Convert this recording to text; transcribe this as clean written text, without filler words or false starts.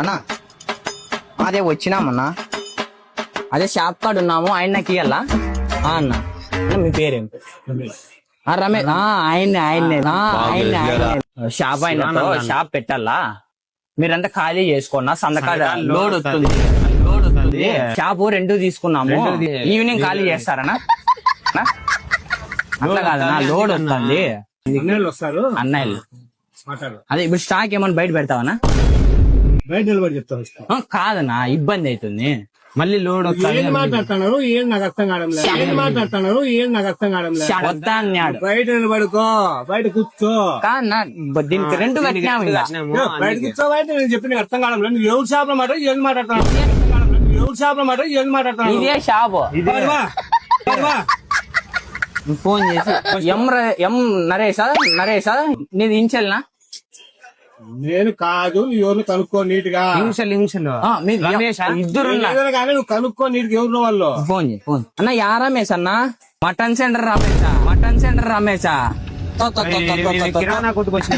అన్నా అదే వచ్చినామన్నా, అదే షాప్ కాడ ఉన్నాము. ఆయన నాకు ఇయ్యాలా అన్న? మీ పేరేం? రమేష్. ఆయన్నే షాప్ అయిన షాప్ పెట్టాలా? మీరంతా ఖాళీ చేసుకోన్నా, సంతకాడ లోడ్ వస్తుంది. షాపు 2 తీసుకున్నాము, ఈవినింగ్ ఖాళీ చేస్తారనా? అట్లా కాదన్నా, లోడ్ వస్తుంది. అన్నయ్యలు అదే ఇప్పుడు స్టాక్ ఏమన్నా బయట పెడతావనా? బయట నిలబడి చెప్తా. కాదన్నా, ఇబ్బంది అవుతుంది. మళ్ళీ లోడ్ ఏం మాట్లాడుతున్నారు? ఏం నాకు అర్థం కావడం లేదు. ఏం మాట్లాడుతున్నారు? ఏం నాకు అర్థం కావడం లేదు. వద్దా అన్నాడు. బయట నిలబడుకో, బయట కూర్చో. కాదన్నా, దీనికి 2 కట్టినాము. బయట కూర్చో. బయట నేను చెప్పి నీకు అర్థం కావడం లేదు. నువ్వు ఎవరు షాప్ లో మాట ఏం మాట్లాడుతున్నావు? ఎవరు షాప్ లో మాట ఏం మాట్లాడుతున్నావు? ఇదే షాపు. ఫోన్ చేసి ఎం నరేశా నీది ఇంచెల్నా? నేను కాదు, నువ్వు ఎవరు కనుక్కో నీట్ గా. ఇద్దరు కానీ నువ్వు కనుక్కో నీట్ గా ఎవరు వాళ్ళు. ఫోన్ అన్న. యా రమేష్ అన్న? Mutton centre రమేషా? కిరాణా కొట్టుకొచ్చిన